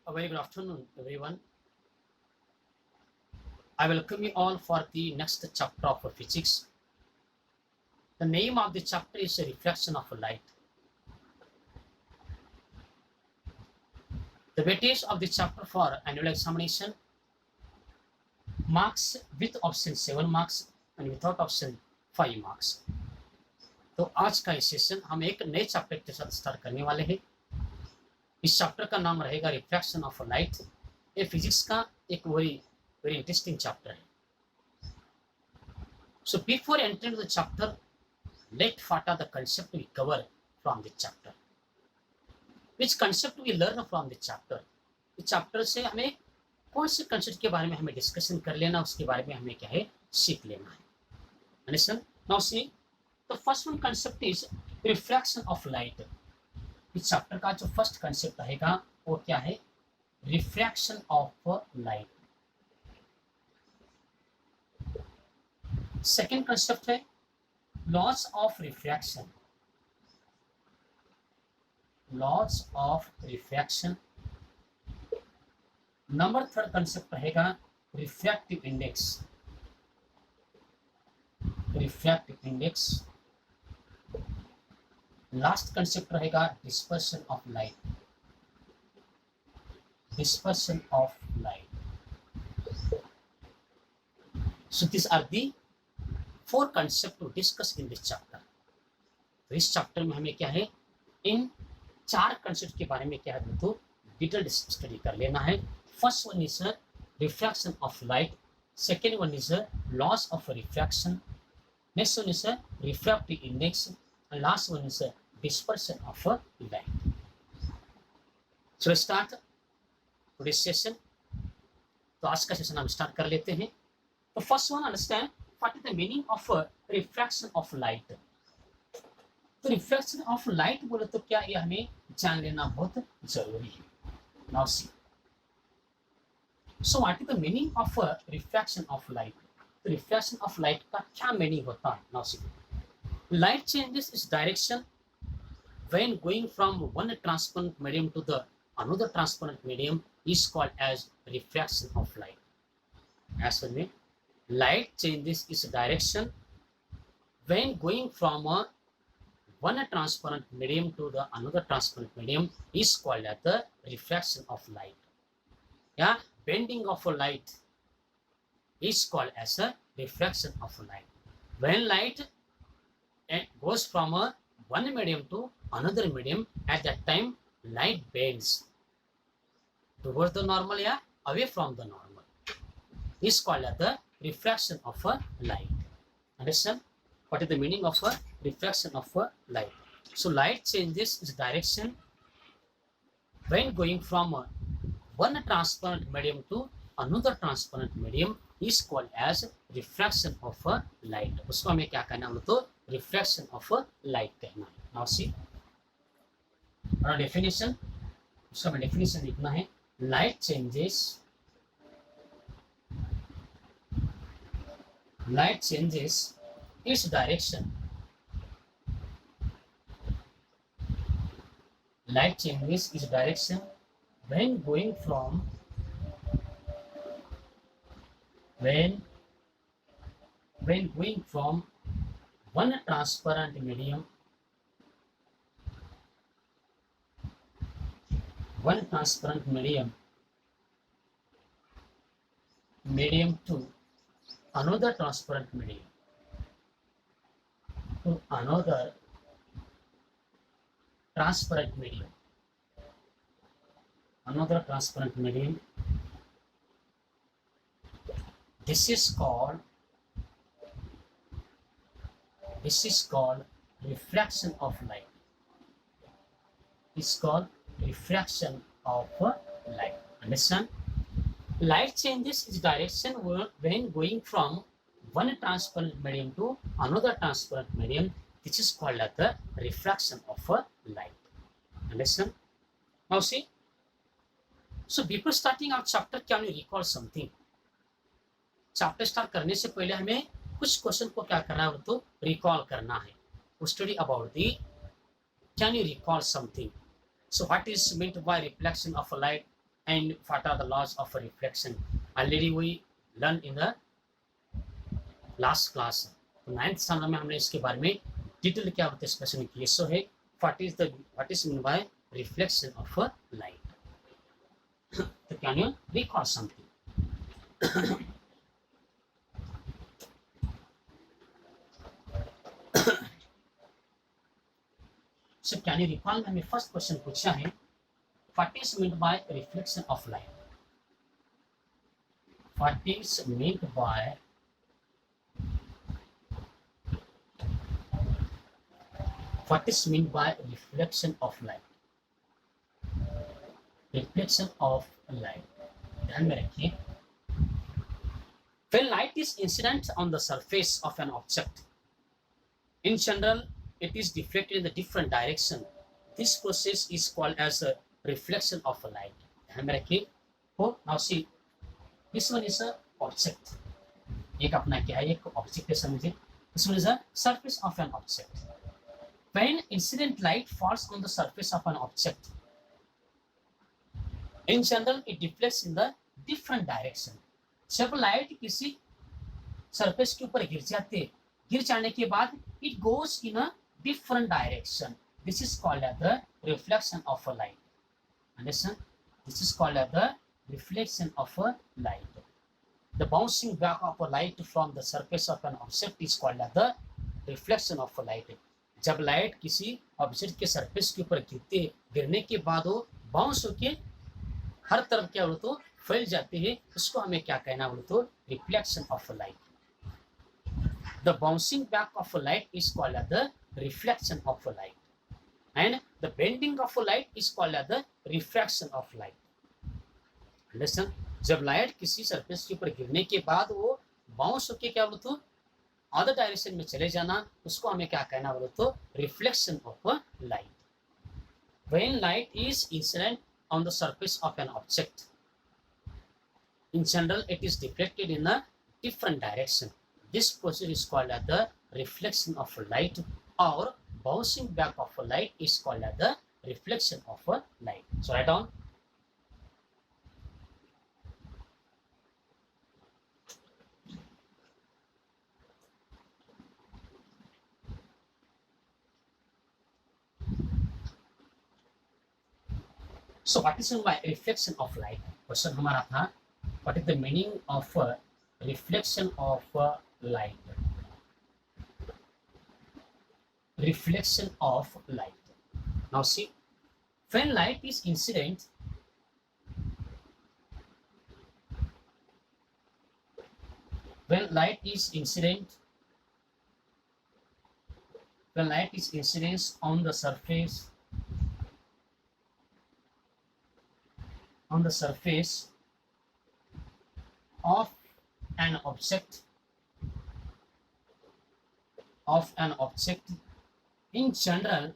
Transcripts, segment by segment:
A very good afternoon, everyone. I welcome you all for the next chapter of physics. The name of the chapter is a reflection of light. The weightage of the chapter for annual examination marks with option 7 marks and without option 5 marks. तो आज का इस session हम एक नए chapter के साथ start करने वाले हैं. इस चैप्टर का नाम रहेगा रिफ्रैक्शन ऑफ लाइट. ये फिजिक्स का एक वेरी इंटरेस्टिंग चैप्टर है. So before entering the chapter, let what are the concept we cover from the chapter. Which concept we learn from the chapter. इस चैप्टर से हमें कौन से कंसेप्ट के बारे में हमें डिस्कशन कर लेना, उसके बारे में हमें क्या है सीख लेना है. Understand? Now see, the first one concept is refraction of light. इस चैप्टर का जो फर्स्ट कंसेप्ट रहेगा वो क्या है? Refraction of light. Second concept है laws of refraction. Laws of refraction. Number third concept रहेगा refractive index. Refractive index. Last concept रहेगा dispersion of light. Dispersion of light. So these are the four concepts to discuss in this chapter. तो इस chapter में हमें क्या है इन चार concept के बारे में क्या है तो डिटेल स्टडी कर लेना है. First one is refraction of light. Second one is loss of refraction. Next one is refractive index. And last one is dispersion of light. So start today's session. तो आज का सेशन हम start कर लेते हैं. तो first one understand what is the meaning of refraction of light. तो refraction of light बोले तो क्या, ये हमें जान लेना बहुत जरूरी है. Now see, so what is the meaning of refraction of light. तो रिफ्रैक्शन ऑफ लाइट का क्या मीनिंग होता है. Now see, light changes its direction when going from one transparent medium to the another transparent medium is called as refraction of light. As for me, light changes its direction when going from one transparent medium to the another transparent medium is called as the refraction of light. Yeah, bending of a light is called as a refraction of light. When light goes from one medium to another medium, at that time light bends towards the normal, yeah, away from the normal, is called as the refraction of a light. Understand what is the meaning of a refraction of a light? So light changes its direction when going from one transparent medium to another transparent medium is called as refraction of a light. उसको हमें क्या कहना है तो refraction of a light कहना है. Now see, और definition, उसका हमें definition लिखना है. Light changes its direction. Light changes its direction when going from when going from one transparent medium to another transparent medium another transparent medium. This is called refraction of light. It's called refraction of light. Understand? Light changes its direction when going from one transparent medium to another transparent medium. This is called as the refraction of light. Understand? Now see, so before starting our chapter, can you recall something? Chapter start करने से पहले हमें कुछ question को क्या करना है तो रिकॉल करना है. Study about the Can you recall something? So what is meant by reflection of a light? and what are the laws of reflection? Already we learned in the last class. तो 9th standard में हमने इसके बारे में detail क्या होता है expression किए. सो है what is meant by reflection of a light. So can you recall something? So can you recall मैंने फर्स्ट क्वेश्चन पूछा है what is meant by reflection of light? What is meant by reflection of light? Reflection of light. ध्यान में रखिए. When light is incident on the surface of an object, in general, it is deflected in the different direction. This process is called as a reflection of a light. ध्यान में रखिए. Oh, now see, this one is a object. एक अपना क्या है, एक object है समझिए. This one is a surface of an object. When incident light falls on the surface of an object, in general, it deflects in the different direction. जब light किसी surface के ऊपर गिर जाते, गिर जाने के बाद it goes in a different direction. This is called as the reflection of a light. Understand? This is called as the reflection of a light. The bouncing back of a light from the surface of an object is called as the reflection of a light. जब light किसी object के surface के ऊपर गिरने के बाद वो bounce होके हर तरफ क्या बोलो तो फैल जाती है, उसको हमें क्या कहना बोलो तो reflection of light. The bouncing back of light is called as the reflection of light and the bending of light is called as the refraction of light. Understand? जब लाइट किसी सरफेस के ऊपर गिरने के बाद वो बाउंस होके क्या बोलो तो अदर डायरेक्शन में चले जाना, उसको हमें क्या कहना बोलो तो reflection of light. When light is incident on the surface of an object, in general it is deflected in a different direction. This process is called as the reflection of light, or bouncing back of light is called as the reflection of light. So write down. So what is by reflection of light? Question हमारा था what is the meaning of reflection of light? Reflection of light. Now see, when light is incident, when light is incident on the surface of an object in general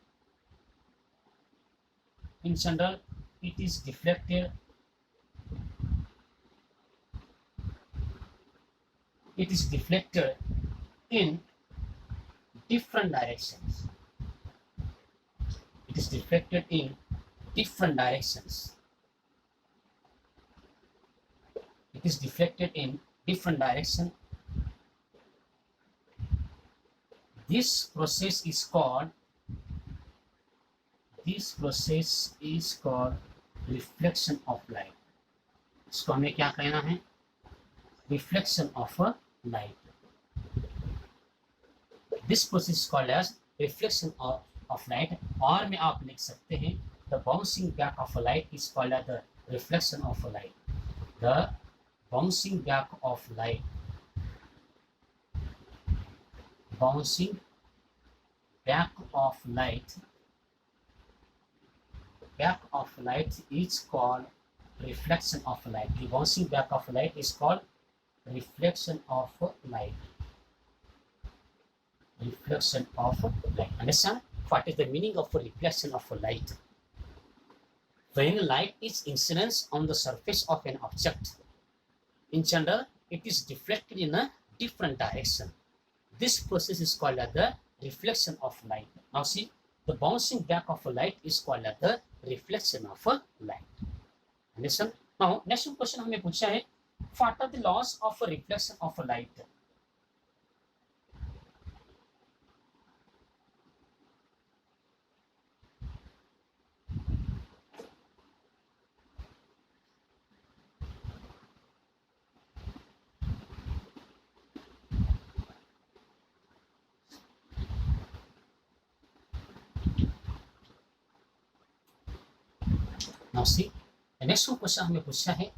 it is deflected in different directions. It is deflected in different directions. It is deflected in different direction. This process is called reflection of light. इसको हमें क्या कहना है? Reflection of a light. This process is called as reflection of light. और में आप लिख सकते हैं the bouncing back of a light is called as the reflection of a light. The bouncing back of light is called reflection of light. The bouncing back of light is called reflection of light. Reflection of light. Understand? What is the meaning of reflection of light? When light is incident on the surface of an object, in general, it is deflected in a different direction. This process is called as the reflection of light. Now see, the bouncing back of a light is called as the reflection of a light. Listen. Now, next question हमें पूछा है, what are the laws of reflection of light? Now see, the next question हमें पूछा है,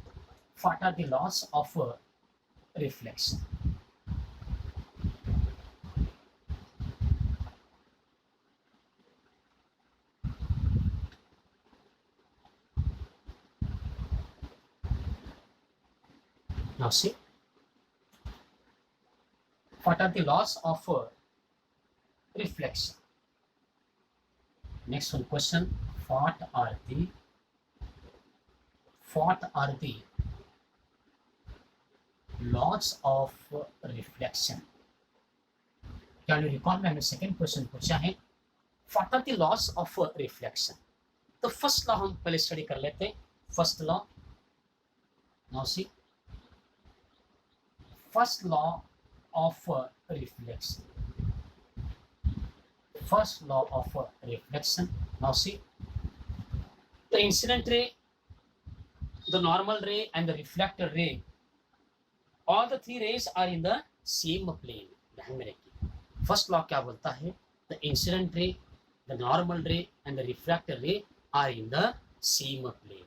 what are the laws of reflection? Now see, what are the laws of reflection? Next one question, what are the laws of reflection? Can you recall मैंने second question पूछा है, what are the laws of reflection? तो first law हम पहले study कर लेते हैं. First law, now see, first law of reflection. First law of reflection. Now see, the incident ray, the normal ray, and the reflector ray, all the three rays are in the same plane. ध्यान में रखिए. First law क्या बोलता है? The incident ray, the normal ray, and the refractor ray are in the same plane.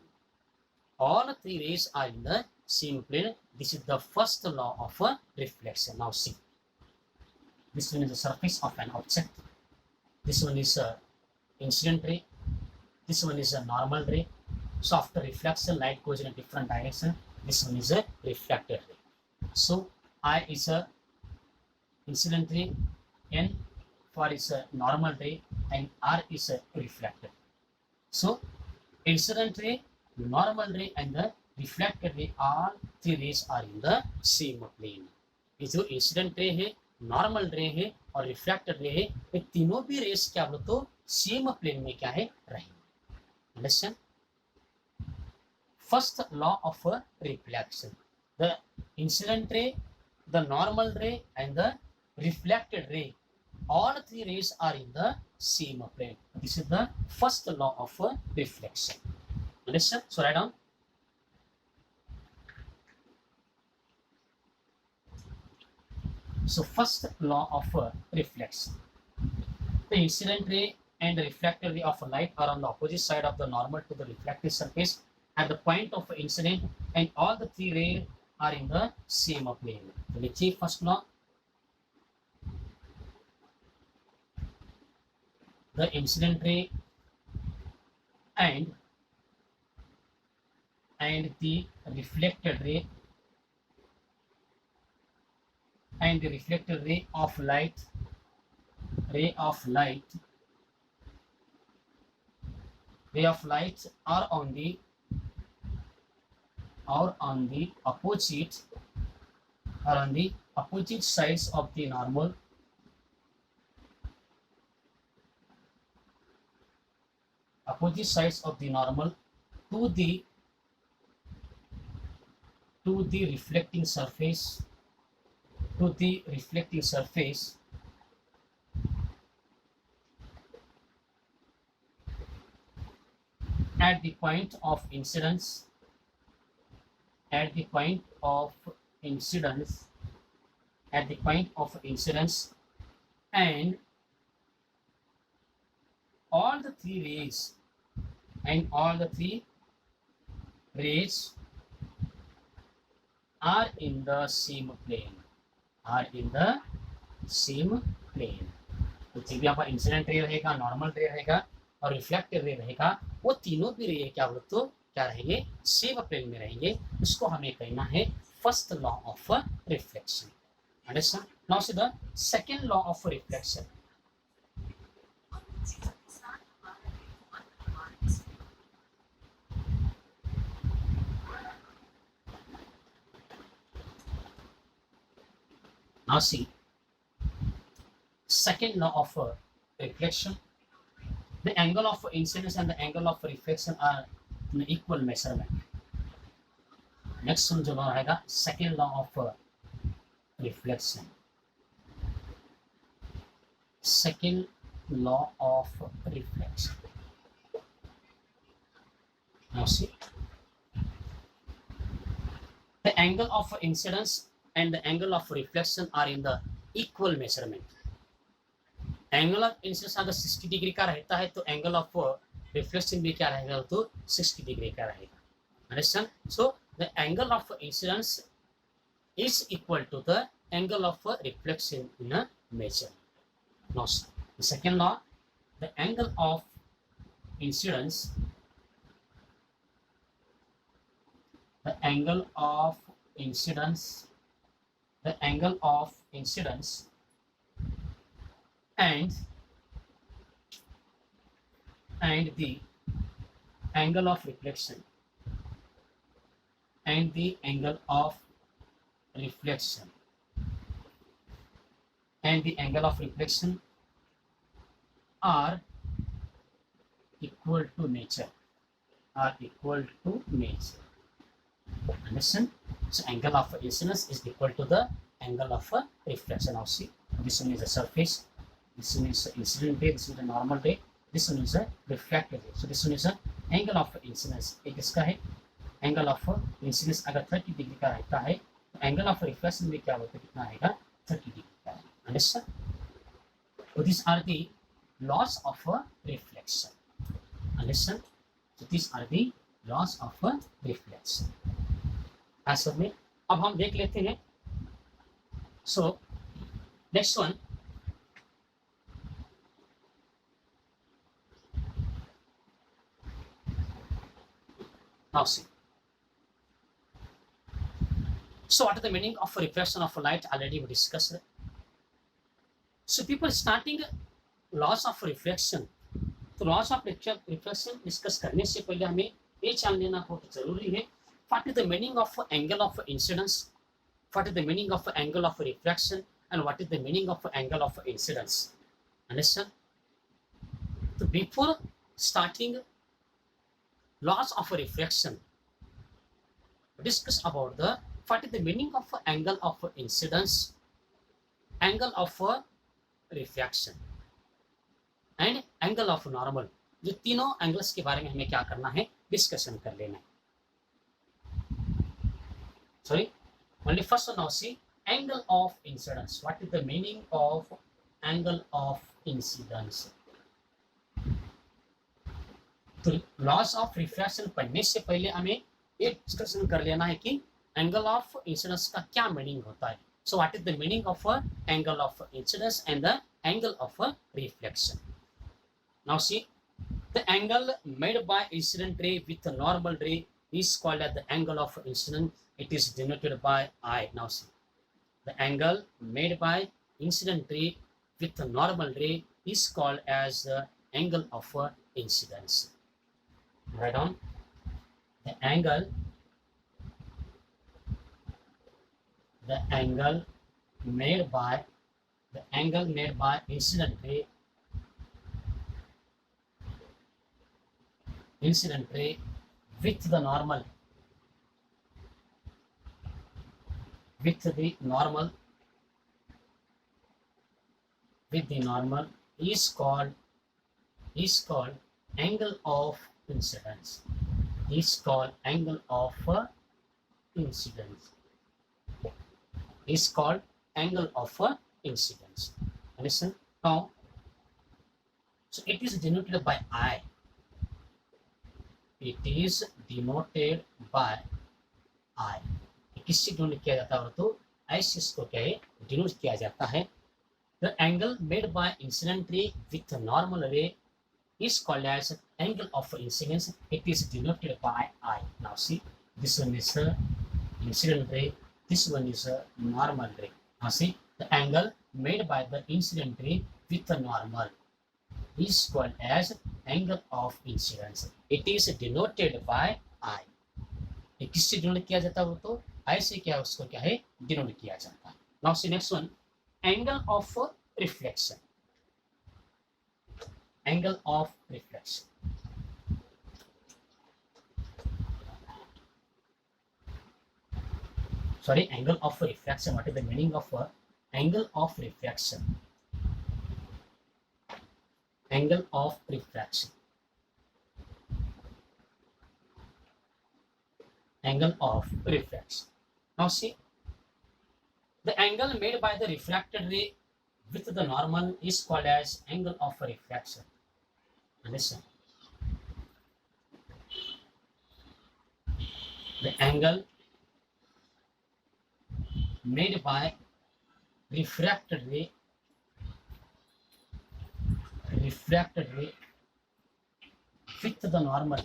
All three rays are in the same plane. This is the first law of reflection. Now see, this one is the surface of an object. This one is a incident ray. This one is a normal ray. So after reflection, light goes in a different direction. This one is a reflected ray. So I is a incident ray, N for is a normal ray, and R is a reflected. So incident ray, normal ray, and the reflected ray, all three rays are in the same plane. ये जो incident ray है, normal रे है और reflected ray है, ये तीनों भी रेस क्या बोलो तो सेम प्लेन में क्या है रहेंगे. Listen, first law of reflection, the incident ray, the normal ray, and the reflected ray, all three rays are in the same plane. This is the first law of reflection. Listen, so write down. So first law of reflection. The incident ray and the reflected ray of light are on the opposite side of the normal to the reflective surface at the point of incident, and all the three rays are in the same plane. So let's see first law. The incident ray and the reflected ray and the reflected ray of light are on the opposite sides of the normal to the reflecting surface at the point of incidence and all the three rays are in the same plane. तो जब यहाँ पर incident ray रहेगा, normal रे रहेगा और reflective रे रहेगा, वो तीनों भी रे क्या बोलो तो क्या रहेंगे, सेम प्लेन में रहेंगे. उसको हमें कहना है first law of reflection. Understand? Now see the second law of reflection. Now see, second law of reflection. The angle of incidence and the angle of reflection are in equal measurement. Next जो law रहेगा second law of reflection, second law of reflection. Now see, the angle of incidence and the angle of reflection are in the equal measurement. Angle of incidence अगर 60 degree का रहता है तो angle of reflection भी क्या रहेगा, तो 60 degree का रहेगा. Understand? So the angle of incidence is equal to the angle of reflection in a major. Now, the second law, the angle of incidence, the angle of incidence, the angle of incidence, and the angle of reflection, and the angle of reflection, and the angle of reflection are equal to nature, are equal to nature. Understand? So angle of incidence is equal to the angle of reflection. Now see, this one is a surface, this one is incident ray, this is a normal ray, this one is a refracted ray. So this one is a angle of incidence. एक इसका है angle of incidence अगर 30 degree का रहता है तो angle of reflection में क्या होता है, कितना आएगा, 30 डिग्री का. Understand? So these are the laws of reflection. Understand? So these are the laws of reflection. ऐसा में अब हम देख लेते हैं. So next one, now see. So what is the meaning of reflection of light? Already we discussed it. So people starting loss of reflection, तो laws of reflection discuss करने से पहले हमें ये जान लेना बहुत जरूरी है, what is the meaning of angle of incidence, what is the meaning of angle of reflection and what is the meaning of angle of incidence. Understand? तो before starting laws of reflection, discuss about the what is the meaning of angle of incidence, angle of reflection and angle of normal. जो तीनों angles के बारे में हमें क्या करना है, डिस्कशन कर लेना है. Sorry, only first now see angle of incidence. What is the meaning of angle of incidence? तो लॉस ऑफ रिफ्लेक्शन पढ़ने से पहले हमें ये डिस्कशन कर लेना है कि एंगल ऑफ इंसिडेंस का क्या मीनिंग होता है. So what is the meaning of angle of incidence and the angle of reflection. Now see, the angle made by incident ray with a normal ray is called as the angle of incidence. It is denoted by I. Now see, the angle made by incident ray with a normal ray is called as the angle of incidence. Write down the angle made by incident ray with the normal is called angle of incidence. Is called angle of incidence. Is called angle of incidence. Listen now. So it is denoted by I. It is denoted by I. किससे denote किया जाता है, तो ऐसे इसको क्या है, denote किया जाता है. The angle made by incident ray with a normal ray is called as angle of incidence. It is denoted by I. Now see, this one is a incident ray, this one is a normal ray. Now see, the angle made by the incident ray with a normal is called as angle of incidence. It is denoted by I. ये किससे denote किया जाता है, तो ऐसे क्या उसको क्या है, डिनोट किया जाता है. Now see next one, angle of reflection. Angle of reflection. sorry, angle of refraction. What is the meaning of angle of refraction? Angle of refraction. Angle of refraction. Now see, the angle made by the refracted ray with the normal is called as angle of refraction. Listen, the angle made by refracted ray with the normal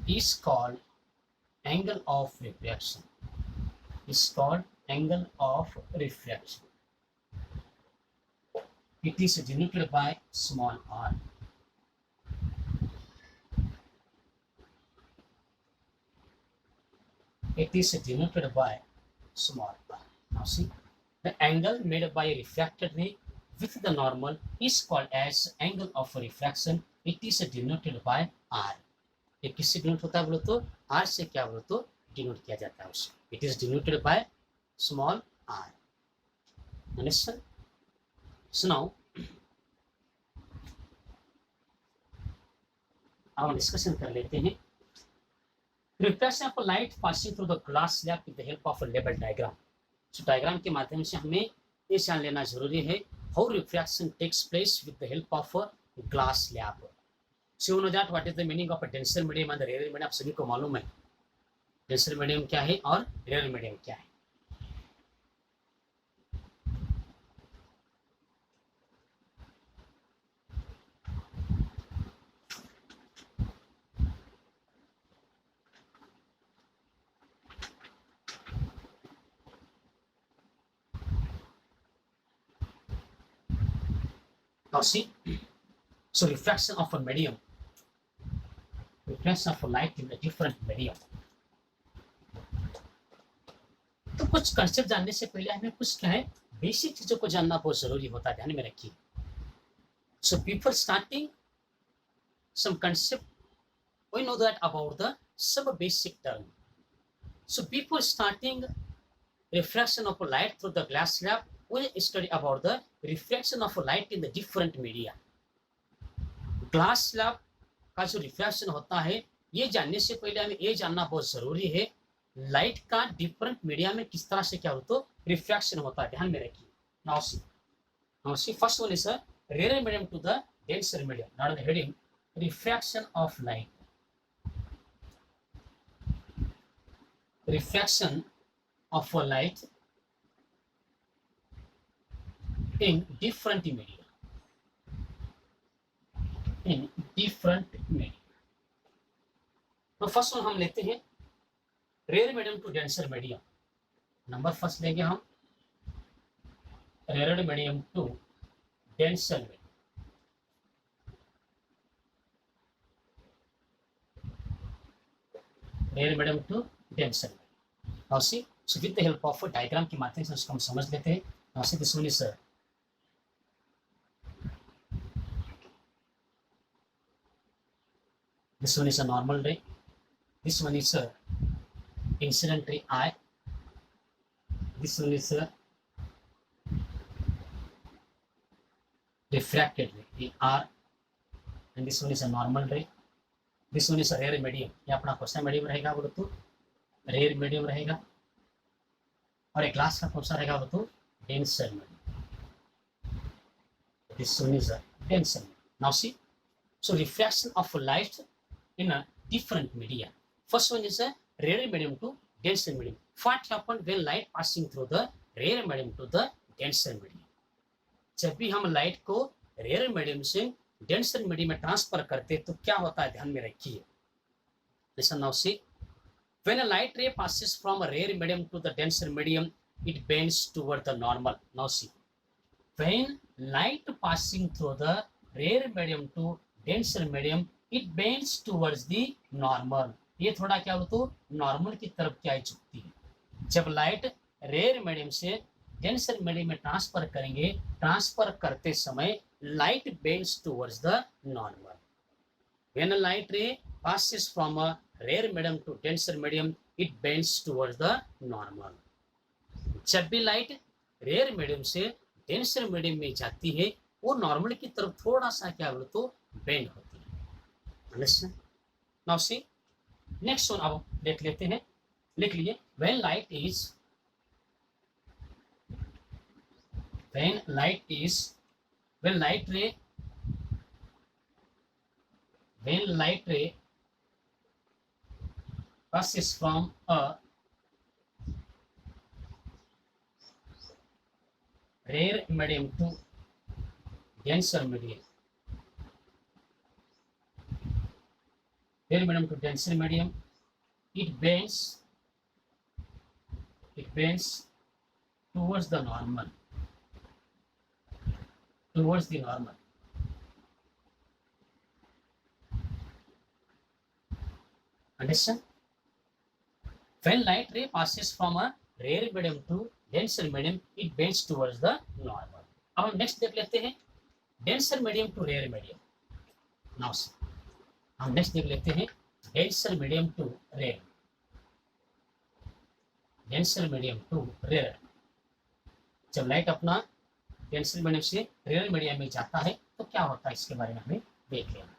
is called angle of refraction. Is called angle of refraction. It is denoted by small r. It is denoted by small r. Now see, the angle made by a refracted ray with the normal is called as angle of refraction. It is denoted by r. ये किससे denote होता है बोलो तो r से क्या बोलो तो डिनोट किया जाता है उसे. It is denoted by small r. Understand? So now अब डिस्कशन कर लेते हैं. Refraction of light passing through the glass slab with the help of a label diagram. So diagram के माध्यम से हमें ये जान लेना जरूरी है how refraction takes place with the help of a glass slab. So you know that what is the meaning of a denser medium and the rarer medium. आप सभी को मालूम है denser medium क्या है और rarer medium क्या है. Now see, so refraction of a medium, refraction of a light in a different medium. तो कुछ कंसेप्ट जानने से पहले हमें कुछ क्या है बेसिक चीजों को जानना बहुत जरूरी होता है, ध्यान में रखिए. So before starting some concept, we know that about the some basic term. So before starting refraction of a light through the glass slab, we study about the refraction of a light in the different media. Glass slab का जो refraction होता है ये जानने से पहले हमें ये जानना बहुत जरूरी है लाइट का डिफरेंट मीडिया में किस तरह से क्या होता है रिफ्रैक्शन होता है. ध्यान में रखिए. Now see first one is rare medium to the denser medium. Now the heading refraction of light. Refraction of light in different media. तो फर्स्ट वन हम लेते हैं rare medium to denser medium. Number first लेंगे हम rare medium to denser medium. Rare medium to denser medium. Now see, so with the help of diagram के माध्यम से उसको हम समझ लेते हैं. Now C, this one is this one is a normal ray. This one is a incident ray I. This one is a refracted ray R. And this one is a normal ray. This one is a rare medium. ये अपना कौन सा medium रहेगा बोलो तो rare medium रहेगा. और एक ग्लास का कौन सा रहेगा बोलो तो denser medium. This one is a denser medium. Now see, so refraction of light in a different media. First one is a rare medium to denser medium. What happened when light passing through the rare medium to the denser medium? जब भी हम light को rare medium से denser medium में transfer करते तो क्या होता है, ध्यान में रखिए. Listen now, see, when a light ray passes from a rare medium to the denser medium, it bends toward the normal. Now see, when light passing through the rare medium to denser medium, it bends towards the normal. ये थोड़ा क्या होता है normal की तरफ क्या झुकती है. जब लाइट रेयर मीडियम से डेंसर मीडियम में ट्रांसफर करेंगे, ट्रांसफर करते समय light bends towards the normal. When a light ray passes from a rare medium to denser medium, it bends towards the normal. जब भी लाइट रेयर मीडियम से denser medium में जाती है वो नॉर्मल की तरफ थोड़ा सा क्या बोले तो बेंड होती है. Understand? Now see next one अब देख लेते हैं. लिख लीजिए. when light ray passes from a rare medium to denser medium, it bends towards the normal. Understand? When light ray passes from a rare medium to denser medium, it bends towards the normal. अब हम next देख लेते हैं denser medium to rare medium. Now हम next देख लेते हैं denser medium to rare. जब लाइट अपना डेंसर मीडियम से रेयर मीडियम में जाता है तो क्या होता है इसके बारे में हमें देख लेना.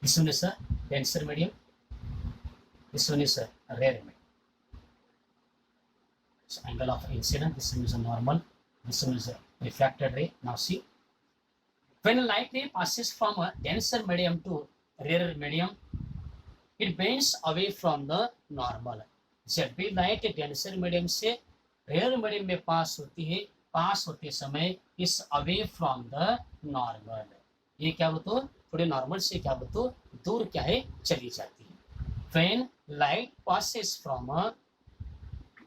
This one is a denser medium. This one is a rare medium. So angle of incidence. This one is a normal. This one is a refracted ray. Now see, when a light ray passes from a denser medium to rarer medium, it bends away from the normal. जब भी light denser medium से rare medium में पास होते समय इस away from the normal, ये क्या बोलते थोड़े नॉर्मल से क्या बोलते दूर क्या है चली जाती है. When light passes from a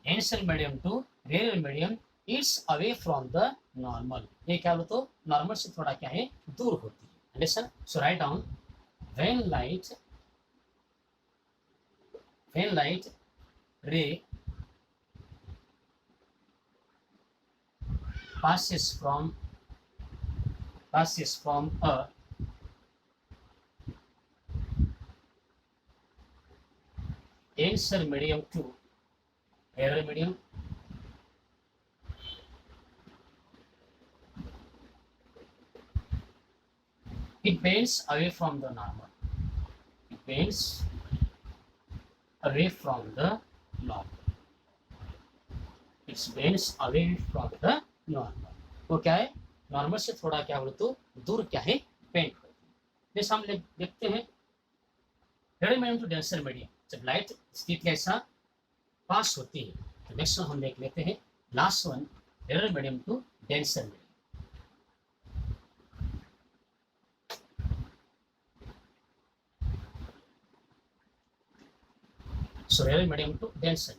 denser medium to rarer medium, it's away from the normal. ये क्या बोलते नॉर्मल से थोड़ा क्या है दूर होती है. Understand? So write down when light ray passes from a denser medium to rarer medium, it bends away from the normal. वो क्या है नॉर्मल से थोड़ा क्या बोले तो दूर क्या है बेंड होती है. जैसे हम देखते हैं rare medium to denser medium, जब लाइट इसकी कैसा पास होती है तो नेक्स्ट वन हम देख लेते हैं. Last one rare medium to denser medium. So rarer medium to denser.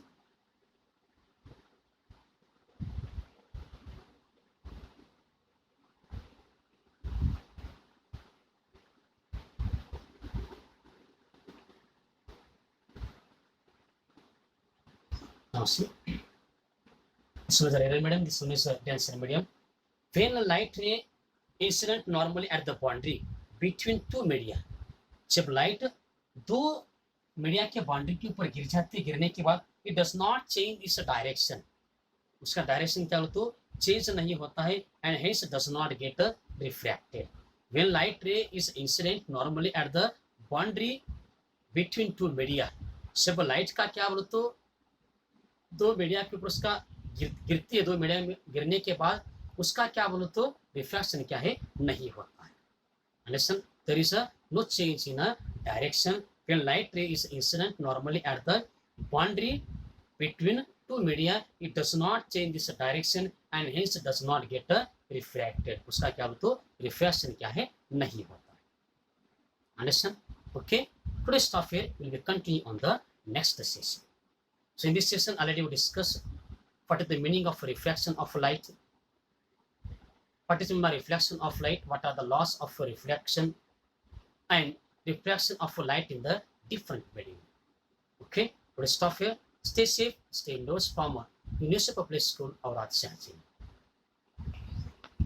Now see, this was a rarer medium, this one is a denser medium. When a light ray incident normally at the boundary between two media, जब light दो media के boundary के ऊपर गिरने के बाद it does not change its direction, उसका direction क्या होता है चेंज नहीं होता है and hence does not gate refracted. When light रे is incident normally at the boundary between two media, जब लाइट का क्या बोलो तो दो मीडिया के ऊपर उसका गिरती है, दो मीडिया में गिरने के बाद उसका क्या बोलो तो रिफ्रैक्शन क्या है नहीं होता है. Understand? There is no change in a direction when light ray is incident normally at the boundary between two media, it does not change its direction and hence does not get refracted. उसका क्या बोलते refraction क्या है नहीं होता है. Understand? Okay. Today's stop here. Will be continue on the next session. So in this session already we discussed what is the meaning of refraction of light, What is the reflection of light? What are the laws of reflection and refraction of light in the different medium? Okay, we'll stop here. Stay safe, stay indoors from Municipal Public School, Aurat Shansi.